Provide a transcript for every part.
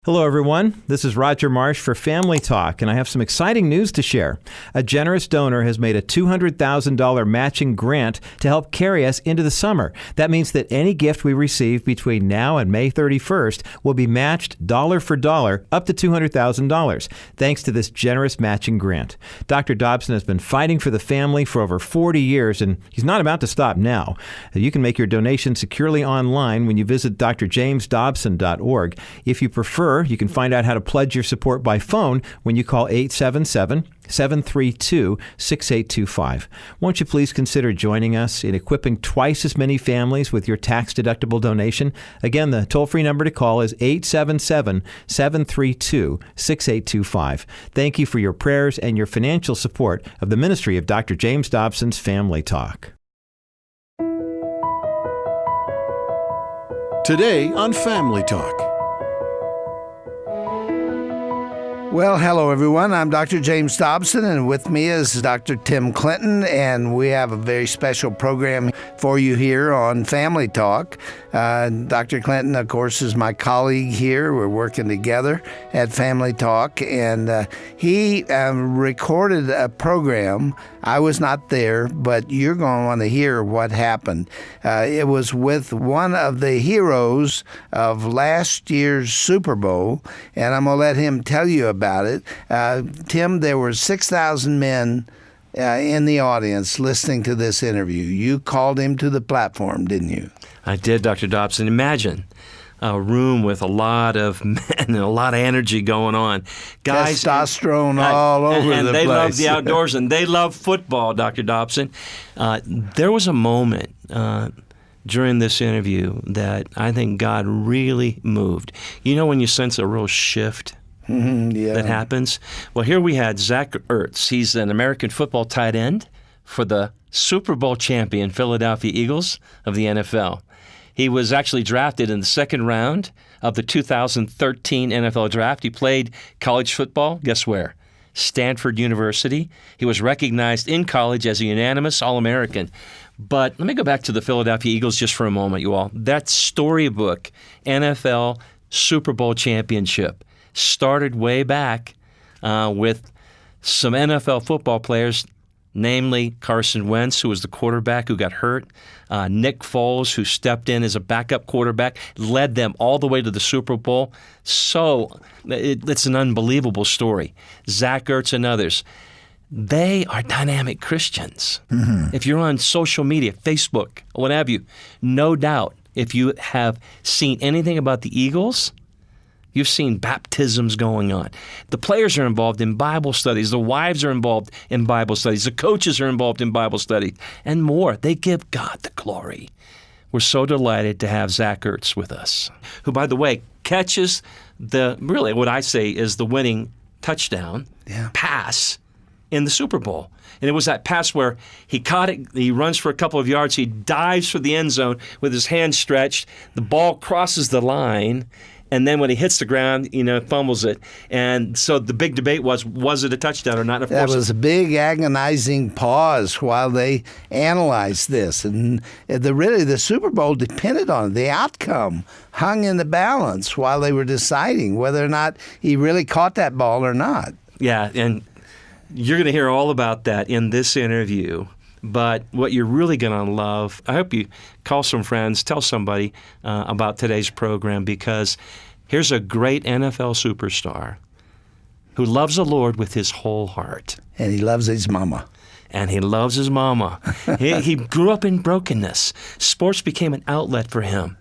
Hello, everyone. This is Roger Marsh for Family Talk, and I have some exciting news to share. A generous donor has made a $200,000 matching grant to help carry us into the summer. That means that any gift we receive between now and May 31st will be matched dollar for dollar up to $200,000, thanks to this generous matching grant. Dr. Dobson has been fighting for the family for over 40 years, and he's not about to stop now. You can make your donation securely online when you visit drjamesdobson.org. If you prefer, you can find out how to pledge your support by phone when you call 877-732-6825. Won't you please consider joining us in equipping twice as many families with your tax-deductible donation? Again, the toll-free number to call is 877-732-6825. Thank you for your prayers and your financial support of the ministry of Dr. James Dobson's Family Talk. Today on Family Talk. Well, hello, everyone. I'm Dr. James Dobson, and with me is Dr. Tim Clinton, and we have a very special program for you here on Family Talk. Dr. Clinton, of course, is my colleague here. We're working together at Family Talk, and he recorded a program. I was not there, but you're going to want to hear what happened. It was with one of the heroes of last year's Super Bowl, and I'm going to let him tell you about it. Tim, there were 6,000 men in the audience listening to this interview. You called him to the platform, didn't you? I did, Dr. Dobson. Imagine a room with a lot of men and a lot of energy going on. Guys, testosterone all over the place. And they love the outdoors, and they love football, Dr. Dobson. There was a moment during this interview that I think God really moved. You know when you sense a real shift that happens? Well, here we had Zach Ertz. He's an American football tight end for the Super Bowl champion Philadelphia Eagles of the NFL. He was actually drafted in the second round of the 2013 NFL draft. He played college football, guess where? Stanford University. He was recognized in college as a unanimous All-American. But let me go back to the Philadelphia Eagles just for a moment, you all. That storybook NFL Super Bowl championship started way back with some NFL football players, namely Carson Wentz, who was the quarterback who got hurt, Nick Foles, who stepped in as a backup quarterback, led them all the way to the Super Bowl. So it's an unbelievable story. Zach Ertz and others, they are dynamic Christians. If you're on social media, Facebook, what have you, no doubt, if you have seen anything about the Eagles, you've seen baptisms going on. The players are involved in Bible studies. The wives are involved in Bible studies. The coaches are involved in Bible studies and more. They give God the glory. We're so delighted to have Zach Ertz with us, who, by the way, catches really what I say is the winning touchdown pass in the Super Bowl. And it was that pass where he caught it, he runs for a couple of yards, he dives for the end zone with his hands stretched, the ball crosses the line, and then when he hits the ground, fumbles it. And so the big debate was it a touchdown or not? Of course, that was a big agonizing pause while they analyzed this. And the Super Bowl depended on it. The outcome hung in the balance while they were deciding whether or not he really caught that ball or not. Yeah, and you're going to hear all about that in this interview. But what you're really going to love, I hope you call some friends, tell somebody about today's program, because here's a great NFL superstar who loves the Lord with his whole heart. And he loves his mama. And he loves his mama. He grew up in brokenness. Sports became an outlet for him.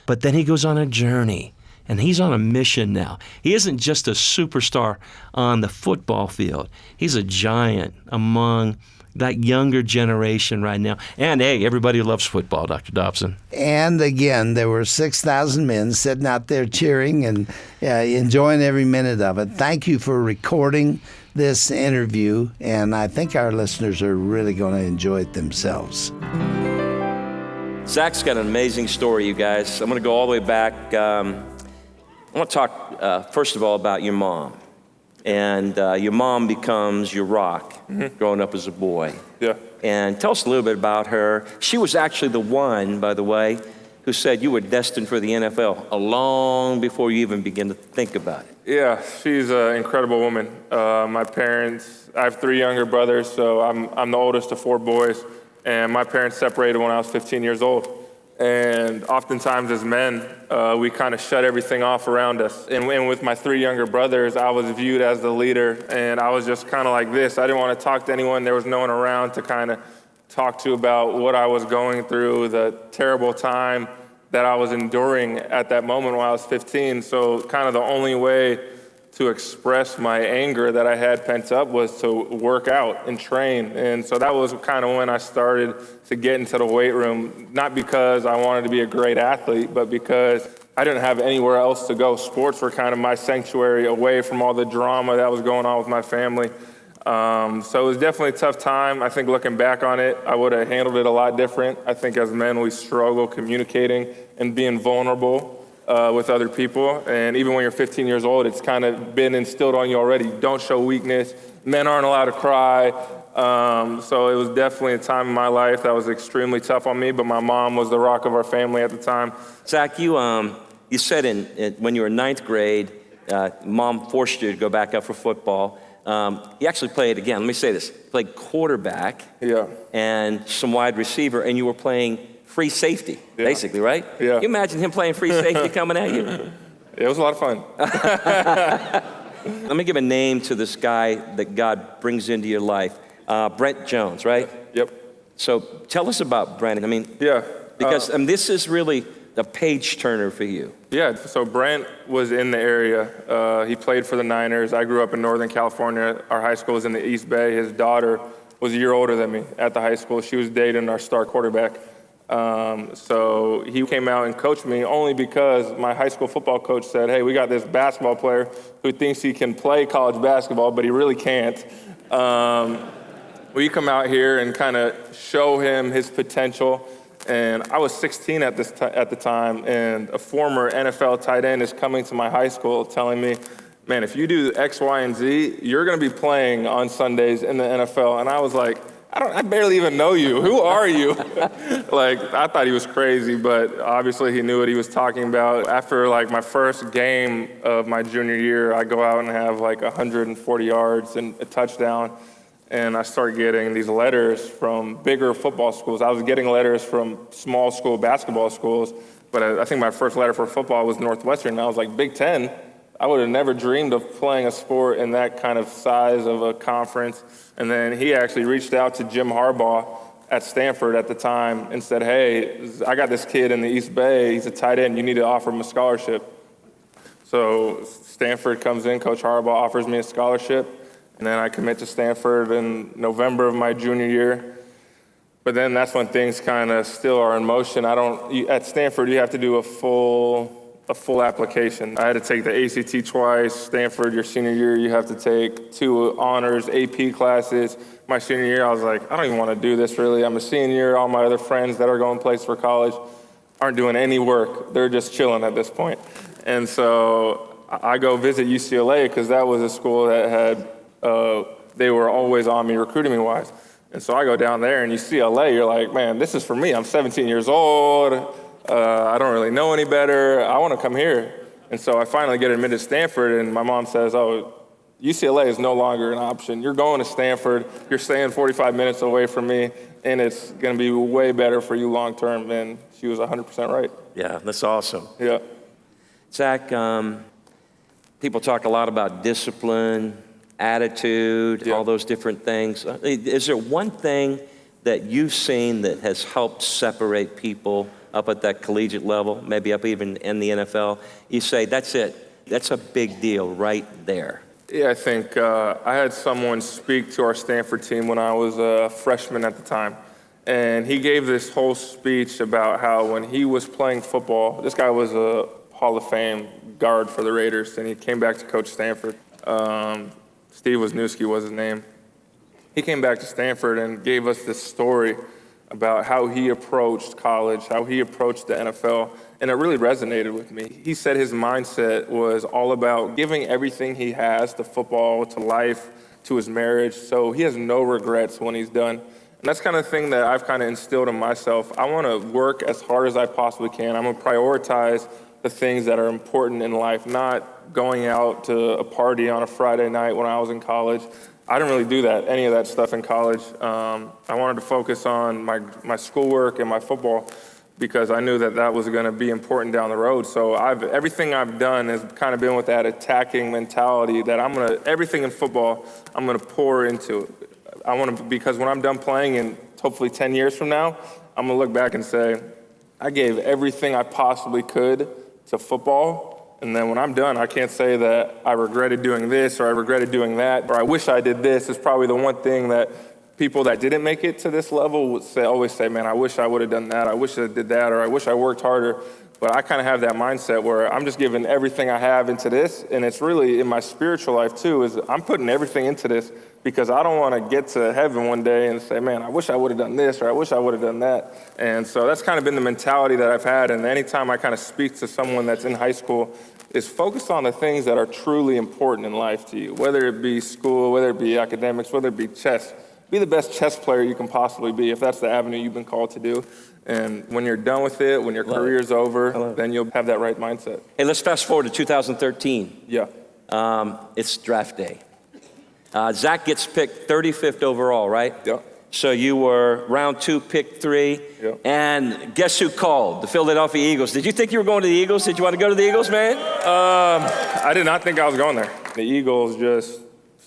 But then he goes on a journey, and he's on a mission now. He isn't just a superstar on the football field. He's a giant among that younger generation right now. And, hey, everybody loves football, Dr. Dobson. And, again, there were 6,000 men sitting out there cheering and enjoying every minute of it. Thank you for recording this interview, and I think our listeners are really going to enjoy it themselves. Zach's got an amazing story, you guys. I'm going to go all the way back. I want to talk, first of all, about your mom. And your mom becomes your rock growing up as a boy. Yeah. And tell us a little bit about her. She was actually the one, by the way, who said you were destined for the NFL long before you even began to think about it. Yeah, she's an incredible woman. My parents, I have 3 younger brothers, so I'm the oldest of 4 boys, and my parents separated when I was 15 years old. And oftentimes as men, we kind of shut everything off around us. And with my 3 younger brothers, I was viewed as the leader, and I was just kind of like this. I didn't want to talk to anyone. There was no one around to kind of talk to about what I was going through, the terrible time that I was enduring at that moment when I was 15. So kind of the only way to express my anger that I had pent up was to work out and train. And so that was kind of when I started to get into the weight room, not because I wanted to be a great athlete, but because I didn't have anywhere else to go. Sports were kind of my sanctuary away from all the drama that was going on with my family. So it was definitely a tough time. I think looking back on it, I would have handled it a lot different. I think as men, we struggle communicating and being vulnerable with other people. And even when you're 15 years old, it's kind of been instilled on you already. Don't show weakness. Men aren't allowed to cry. So it was definitely a time in my life that was extremely tough on me, but my mom was the rock of our family at the time. Zach, you said when you were in 9th grade, mom forced you to go back up for football. You actually played, again, let me say this, played quarterback and some wide receiver, and you were playing free safety, basically, right? Yeah. Can you imagine him playing free safety coming at you? It was a lot of fun. Let me give a name to this guy that God brings into your life. Brent Jones, right? Yep. So tell us about Brent. I mean, because this is really a page turner for you. Yeah, so Brent was in the area. He played for the Niners. I grew up in Northern California. Our high school was in the East Bay. His daughter was a year older than me at the high school. She was dating our star quarterback. So he came out and coached me only because my high school football coach said, hey, we got this basketball player who thinks he can play college basketball, but he really can't. Will you come out here and kind of show him his potential? And I was 16 at the time, and a former NFL tight end is coming to my high school telling me, man, if you do X, Y, and Z, you're going to be playing on Sundays in the NFL. And I was like, I barely even know you. Who are you? I thought he was crazy, but obviously he knew what he was talking about. After my first game of my junior year, I go out and have 140 yards and a touchdown. And I started getting these letters from bigger football schools. I was getting letters from small school basketball schools, but I think my first letter for football was Northwestern. And I was like, Big Ten? I would have never dreamed of playing a sport in that kind of size of a conference. And then he actually reached out to Jim Harbaugh at Stanford at the time and said, hey, I got this kid in the East Bay. He's a tight end. You need to offer him a scholarship. So Stanford comes in. Coach Harbaugh offers me a scholarship. And then I commit to Stanford in November of my junior year. But then that's when things kind of still are in motion. At Stanford, you have to do a full application. I had to take the ACT twice. Stanford, your senior year, you have to take 2 honors AP classes. My senior year, I was like, I don't even want to do this really. I'm a senior. All my other friends that are going places for college aren't doing any work. They're just chilling at this point. And so I go visit UCLA because that was a school that had they were always on me, recruiting me wise. And so I go down there and you see LA, you're like, man, this is for me. I'm 17 years old. I don't really know any better. I want to come here. And so I finally get admitted to Stanford, and my mom says, oh, UCLA is no longer an option. You're going to Stanford. You're staying 45 minutes away from me, and it's going to be way better for you long term. And she was 100% right. Yeah, that's awesome. Yeah. Zach, people talk a lot about discipline, attitude, all those different things. Is there one thing that you've seen that has helped separate people up at that collegiate level, maybe up even in the NFL? You say, that's it. That's a big deal right there. Yeah, I think I had someone speak to our Stanford team when I was a freshman at the time. And he gave this whole speech about how when he was playing football, this guy was a Hall of Fame guard for the Raiders, and he came back to coach Stanford. Steve Wisniewski was his name. He came back to Stanford and gave us this story about how he approached college, how he approached the NFL, and it really resonated with me. He said his mindset was all about giving everything he has to football, to life, to his marriage, so he has no regrets when he's done. And that's kind of the thing that I've kind of instilled in myself. I want to work as hard as I possibly can. I'm going to prioritize the things that are important in life, not going out to a party on a Friday night when I was in college. I didn't really do any of that stuff in college. I wanted to focus on my schoolwork and my football because I knew that was going to be important down the road. So everything I've done has kind of been with that attacking mentality that everything in football, I'm going to pour into it. Because when I'm done playing and hopefully 10 years from now, I'm going to look back and say, I gave everything I possibly could to football. And then when I'm done, I can't say that I regretted doing this or I regretted doing that or I wish I did this. It's probably the one thing that people that didn't make it to this level would always say, man, I wish I would have done that. I wish I did that, or I wish I worked harder. But I kind of have that mindset where I'm just giving everything I have into this. And it's really in my spiritual life too, is I'm putting everything into this because I don't want to get to heaven one day and say, man, I wish I would have done this or I wish I would have done that. And so that's kind of been the mentality that I've had. And anytime I kind of speak to someone that's in high school, is focus on the things that are truly important in life to you, whether it be school, whether it be academics, whether it be chess. Be the best chess player you can possibly be if that's the avenue you've been called to do. And when you're done with it, when your career's over, then you'll have that right mindset. Hey, let's fast forward to 2013. Yeah. It's draft day. Zach gets picked 35th overall, right? Yeah. So you were round 2, pick 3. Yeah. And guess who called? The Philadelphia Eagles. Did you think you were going to the Eagles? Did you want to go to the Eagles, man? I did not think I was going there. The Eagles just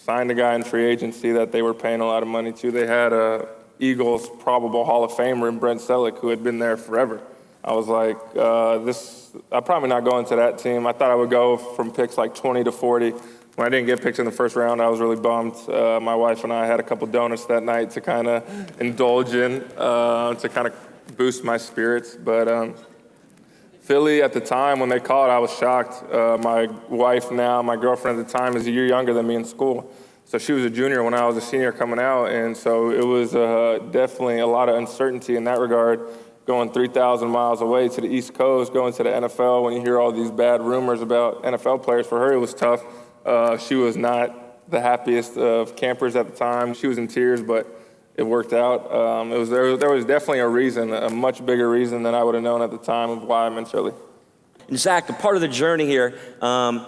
signed a guy in free agency that they were paying a lot of money to. They had a Eagles probable Hall of Famer in Brent Selleck who had been there forever. I was like, I'm probably not going to that team. I thought I would go from picks like 20 to 40. When I didn't get picked in the first round, I was really bummed. My wife and I had a couple donuts that night to kind of indulge in, to kind of boost my spirits. But Philly at the time, when they called, I was shocked. My wife now, my girlfriend at the time, is a year younger than me in school. So she was a junior when I was a senior coming out. And so it was definitely a lot of uncertainty in that regard, going 3,000 miles away to the East Coast, going to the NFL. When you hear all these bad rumors about NFL players, for her it was tough. She was not the happiest of campers at the time. She was in tears, but it worked out. There was definitely a reason, a much bigger reason than I would have known at the time of why I'm in Philly. And Zach, a part of the journey here,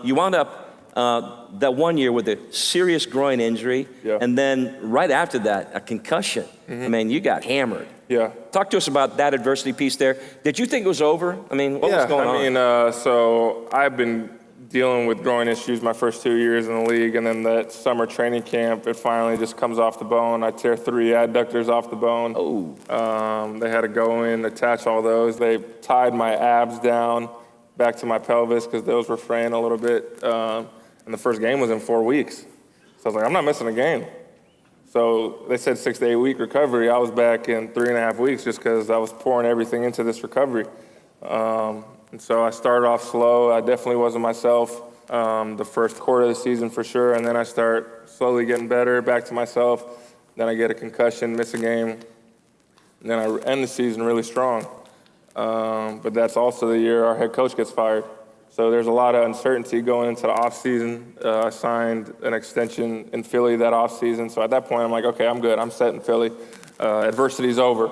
you wound up that one year with a serious groin injury, Yeah. and then right after that, a concussion. Mm-hmm. I mean, you got hammered. Yeah. Talk to us about that adversity piece there. Did you think it was over? I mean, what was going on? So I've been dealing with groin issues my first 2 years in the league, and then that summer training camp, it finally just comes off the bone. I tear 3 adductors off the bone. Oh. They had to go in, attach all those. They tied my abs down back to my pelvis because those were fraying a little bit. And the first game was in 4 weeks. So I was like, I'm not missing a game. So they said 6 to 8 week recovery. I was back in 3.5 weeks just because I was pouring everything into this recovery. And so I started off slow. I definitely wasn't myself the first quarter of the season for sure. And then I start slowly getting better, back to myself. Then I get a concussion, miss a game. And then I end the season really strong. But that's also the year our head coach gets fired. So there's a lot of uncertainty going into the offseason. I signed an extension in Philly that offseason. So at that point, I'm like, okay, I'm good. I'm set in Philly. Adversity's over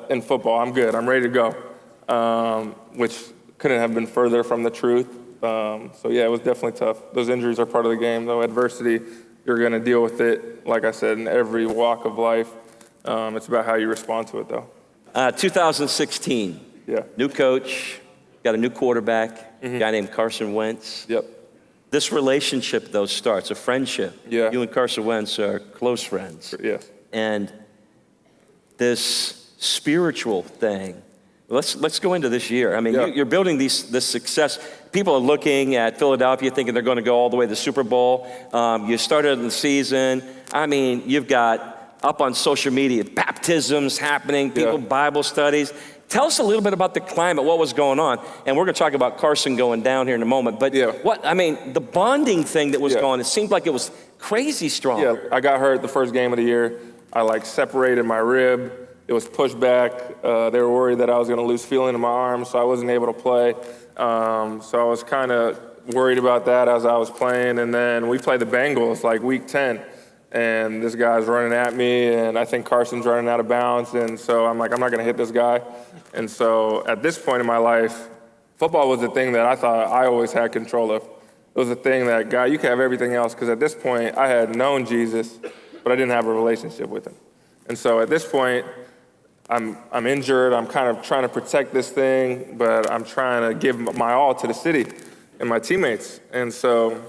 in football. I'm good. I'm ready to go, which couldn't have been further from the truth. So yeah, it was definitely tough. Those injuries are part of the game, though. Adversity, you're going to deal with it, like I said, in every walk of life. It's about how you respond to it, though. 2016. Yeah. New coach. Got a new quarterback, a guy named Carson Wentz. Yep. This relationship, though, starts, a friendship. Yeah. You and Carson Wentz are close friends. Yes. And this spiritual thing, let's go into this year. I mean, Yeah. you're building this success. People are looking at Philadelphia thinking they're going to go all the way to the Super Bowl. You started the season. I mean, you've got up on social media, baptisms happening, people, Bible studies. Tell us a little bit about the climate, what was going on. And we're going to talk about Carson going down here in a moment. But the bonding thing that was going on, it seemed like it was crazy strong. Yeah, I got hurt the first game of the year. I separated my rib. It was pushed back. They were worried that I was going to lose feeling in my arm, so I wasn't able to play. So I was kind of worried about that as I was playing. And then we played the Bengals week 10. and this guy's running at me, and I think Carson's running out of bounds, and so I'm like, I'm not going to hit this guy. And so at this point in my life, football was the thing that I thought I always had control of. It was the thing that, God, you can have everything else, because at this point, I had known Jesus, but I didn't have a relationship with him. And so at this point, I'm injured. I'm kind of trying to protect this thing, but I'm trying to give my all to the city and my teammates. And so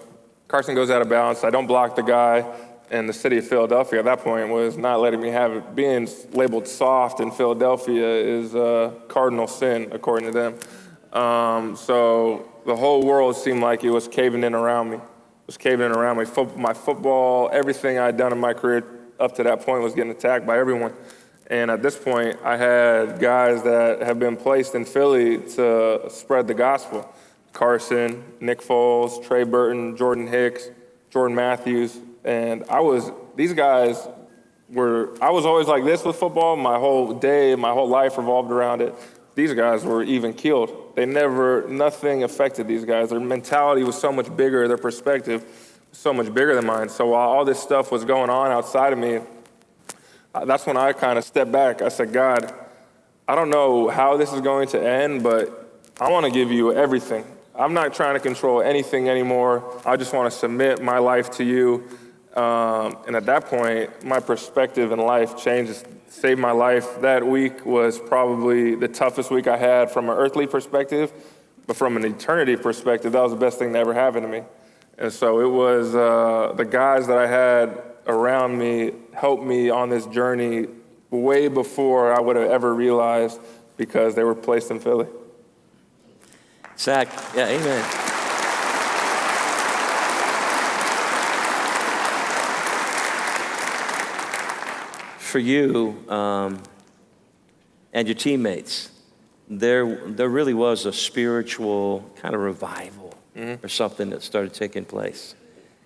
Carson goes out of bounds. I don't block the guy, and the city of Philadelphia at that point was not letting me have it. Being labeled soft in Philadelphia is a cardinal sin, according to them. So the whole world seemed like it was caving in around me. It was caving in around me. My football, everything I'd done in my career up to that point was getting attacked by everyone. And at this point, I had guys that have been placed in Philly to spread the gospel. Carson, Nick Foles, Trey Burton, Jordan Hicks, Jordan Matthews. And I was always like this with football. My whole day, my whole life revolved around it. These guys were even keeled. Nothing affected these guys. Their mentality was so much bigger, their perspective was so much bigger than mine. So while all this stuff was going on outside of me, that's when I kind of stepped back. I said, God, I don't know how this is going to end, but I want to give you everything. I'm not trying to control anything anymore. I just want to submit my life to you. And at that point, my perspective in life changed, saved my life. That week was probably the toughest week I had from an earthly perspective, but from an eternity perspective, that was the best thing that ever happened to me. And so it was the guys that I had around me helped me on this journey way before I would have ever realized, because they were placed in Philly. Zach, yeah, amen. For you and your teammates, there really was a spiritual kind of revival or something that started taking place.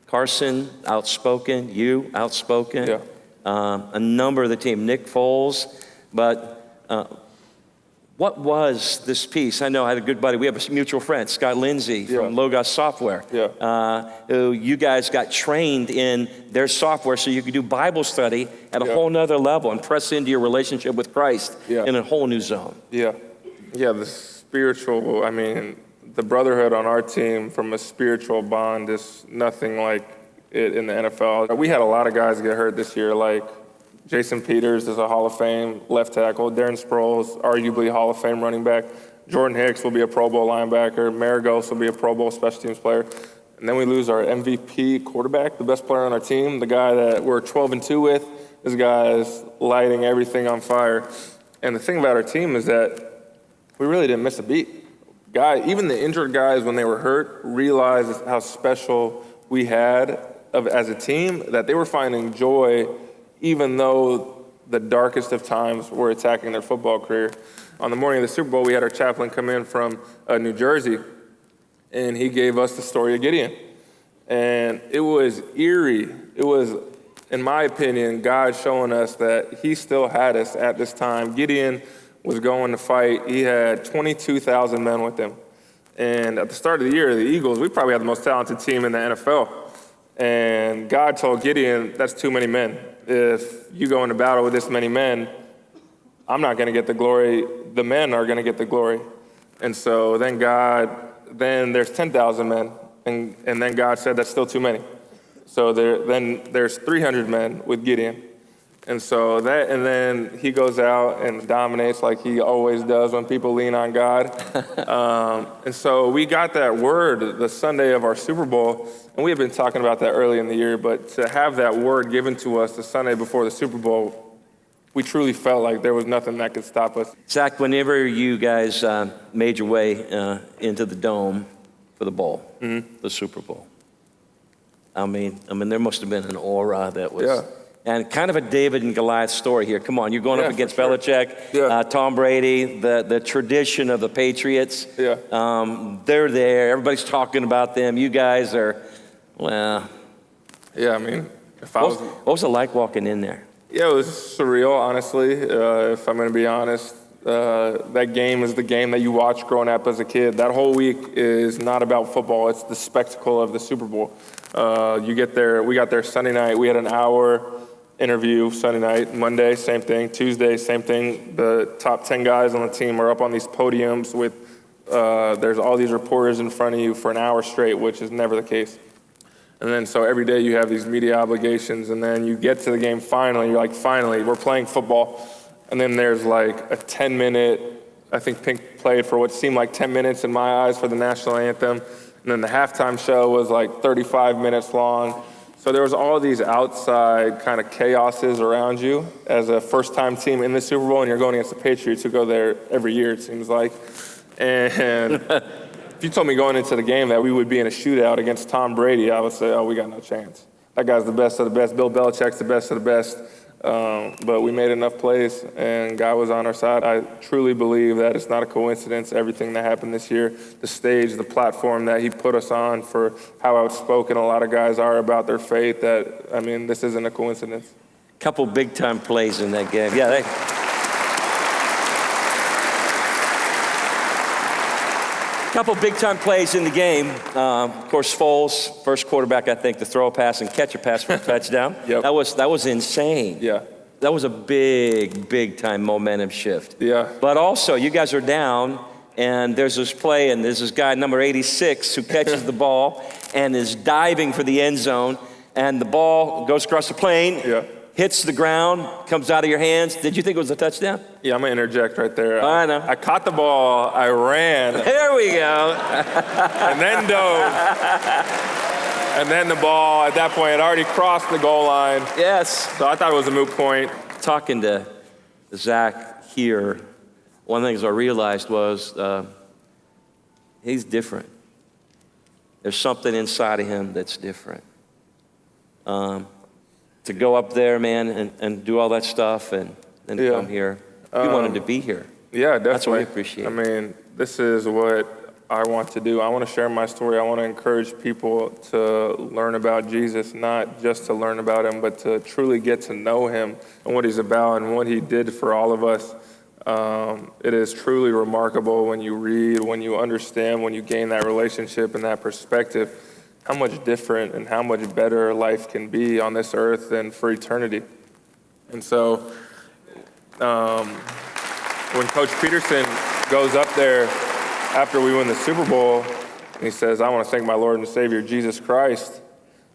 Carson, outspoken. You, outspoken. Yeah. A number of the team. Nick Foles. But what was this piece? I know I had a good buddy. We have a mutual friend, Scott Lindsay from Logos Software. Who you guys got trained in their software so you could do Bible study at a whole nother level and press into your relationship with Christ in a whole new zone. Yeah, the spiritual, the brotherhood on our team from a spiritual bond is nothing like it in the NFL. We had a lot of guys get hurt this year, like Jason Peters is a Hall of Fame left tackle. Darren Sproles, arguably Hall of Fame running back. Jordan Hicks will be a Pro Bowl linebacker. Maragos will be a Pro Bowl special teams player. And then we lose our MVP quarterback, the best player on our team, the guy that we're 12-2 with. This guy is lighting everything on fire. And the thing about our team is that we really didn't miss a beat. Even the injured guys, when they were hurt, realized how special we had as a team, that they were finding joy even though the darkest of times were attacking their football career. On the morning of the Super Bowl, we had our chaplain come in from New Jersey, and he gave us the story of Gideon. And it was eerie. It was, in my opinion, God showing us that he still had us at this time. Gideon was going to fight. He had 22,000 men with him. And at the start of the year, the Eagles, we probably had the most talented team in the NFL. And God told Gideon, that's too many men. If you go into battle with this many men, I'm not going to get the glory. The men are going to get the glory. And so then there's 10,000 men. And then God said, that's still too many. So there's 300 men with Gideon. And then he goes out and dominates like he always does when people lean on God. And so we got that word the Sunday of our Super Bowl, and we had been talking about that early in the year, but to have that word given to us the Sunday before the Super Bowl, we truly felt like there was nothing that could stop us. Zach, whenever you guys made your way into the dome for the bowl, the Super Bowl, I mean, there must have been an aura that was... And kind of a David and Goliath story here. Come on, you're going up against Belichick, Tom Brady, the tradition of the Patriots. They're there. Everybody's talking about them. You guys are, well. Yeah, I mean, what was it like walking in there? Yeah, it was surreal, honestly, if I'm going to be honest. that game is the game that you watch growing up as a kid. That whole week is not about football. It's the spectacle of the Super Bowl. We got there Sunday night. We had an hour interview Sunday night. Monday, same thing. Tuesday, same thing. The top 10 guys on the team are up on these podiums with, there's all these reporters in front of you for an hour straight, which is never the case. And then so every day you have these media obligations, and then you get to the game finally. You're like, finally, we're playing football. And then there's like a 10-minute, I think Pink played for what seemed like 10 minutes in my eyes for the national anthem. And then the halftime show was like 35 minutes long. So there was all these outside kind of chaoses around you as a first-time team in the Super Bowl, and you're going against the Patriots who go there every year, it seems like. And if you told me going into the game that we would be in a shootout against Tom Brady, I would say, oh, we got no chance. That guy's the best of the best. Bill Belichick's the best of the best. But we made enough plays, and God was on our side. I truly believe that it's not a coincidence, everything that happened this year, the stage, the platform that he put us on, for how outspoken a lot of guys are about their faith, this isn't a coincidence. Couple big-time plays in that game. Yeah, couple big-time plays in the game. Of course, Foles, first quarterback, I think, to throw a pass and catch a pass for a touchdown. Yep. That was insane. Yeah. That was a big-time momentum shift. Yeah. But also, you guys are down, and there's this play, and there's this guy, number 86, who catches the ball and is diving for the end zone, and the ball goes across the plane. Yeah. Hits the ground, comes out of your hands. Did you think it was a touchdown? Yeah, I'm going to interject right there. I know. I caught the ball, I ran. There we go. And then dove. And then the ball, at that point, had already crossed the goal line. Yes. So I thought it was a moot point. Talking to Zach here, one of the things I realized was he's different. There's something inside of him that's different. To go up there, man, and do all that stuff and come here. We wanted to be here. Yeah, definitely. That's what we appreciate. This is what I want to do. I want to share my story. I want to encourage people to learn about Jesus, not just to learn about him, but to truly get to know him and what he's about and what he did for all of us. It is truly remarkable when you read, when you understand, when you gain that relationship and that perspective, how much different and how much better life can be on this earth than for eternity. And so when Coach Peterson goes up there after we win the Super Bowl, and he says, I want to thank my Lord and Savior, Jesus Christ,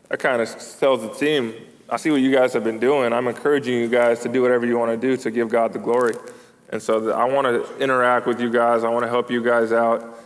that kind of tells the team, I see what you guys have been doing. I'm encouraging you guys to do whatever you want to do to give God the glory. And so I want to interact with you guys. I want to help you guys out.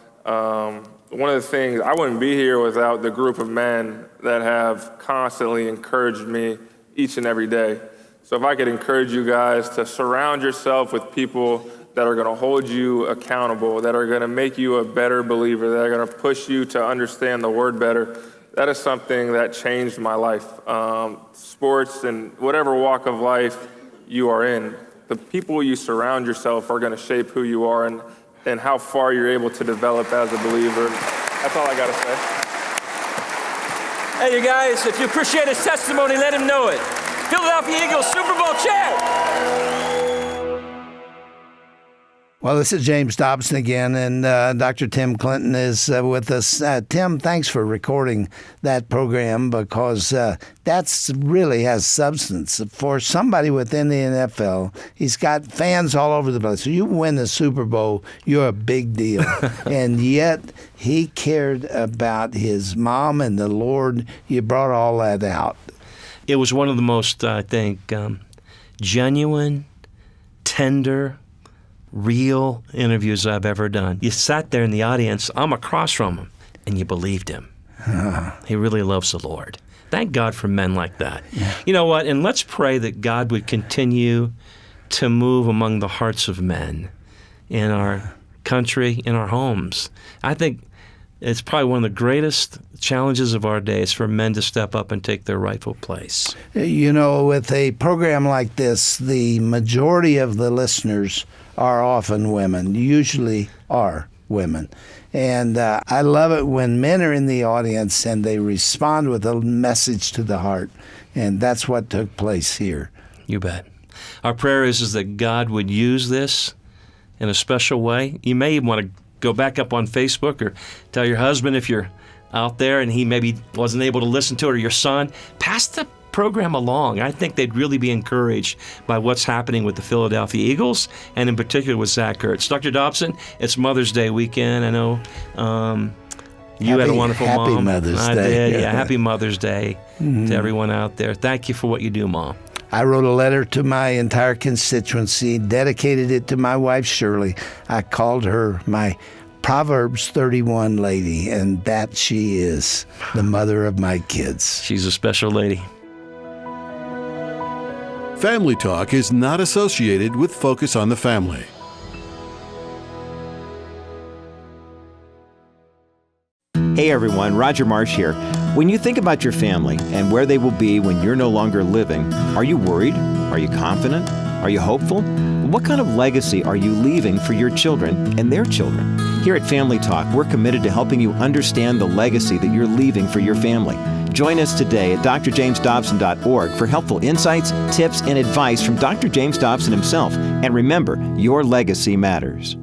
One of the things, I wouldn't be here without the group of men that have constantly encouraged me each and every day. So if I could encourage you guys to surround yourself with people that are going to hold you accountable, that are going to make you a better believer, that are going to push you to understand the word better, that is something that changed my life. Sports and whatever walk of life you are in, the people you surround yourself are going to shape who you are and how far you're able to develop as a believer. That's all I got to say. Hey, you guys, if you appreciate his testimony, let him know it. Philadelphia Eagles Super Bowl champ. Well, this is James Dobson again, and Dr. Tim Clinton is with us. Tim, thanks for recording that program, because that's really has substance. For somebody within the NFL, he's got fans all over the place. So you win the Super Bowl, you're a big deal. And yet he cared about his mom and the Lord. You brought all that out. It was one of the most, I think, genuine, tender, real interviews I've ever done. You sat there in the audience, I'm across from him, and you believed him. He really loves the Lord. Thank God for men like that. Yeah. You know what? And let's pray that God would continue to move among the hearts of men in our country, in our homes. I think it's probably one of the greatest challenges of our days for men to step up and take their rightful place. You know, with a program like this, the majority of the listeners are often women, usually are women. And I love it when men are in the audience and they respond with a message to the heart. And that's what took place here. You bet. Our prayer is that God would use this in a special way. You may even want to go back up on Facebook or tell your husband if you're out there and he maybe wasn't able to listen to it, or your son. Pass the program along. I think they'd really be encouraged by what's happening with the Philadelphia Eagles, and in particular with Zach Ertz. Dr. Dobson, it's Mother's Day weekend. I know you had a wonderful mom. Happy Mother's I Day. did. Yeah, happy Mother's Day to everyone out there. Thank you for what you do, Mom. I wrote a letter to my entire constituency, dedicated it to my wife, Shirley. I called her my Proverbs 31 lady, and that she is, the mother of my kids. She's a special lady. Family Talk is not associated with Focus on the Family. Hey everyone, Roger Marsh here. When you think about your family and where they will be when you're no longer living, are you worried? Are you confident? Are you hopeful? What kind of legacy are you leaving for your children and their children? Here at Family Talk, we're committed to helping you understand the legacy that you're leaving for your family. Join us today at drjamesdobson.org for helpful insights, tips, and advice from Dr. James Dobson himself. And remember, your legacy matters.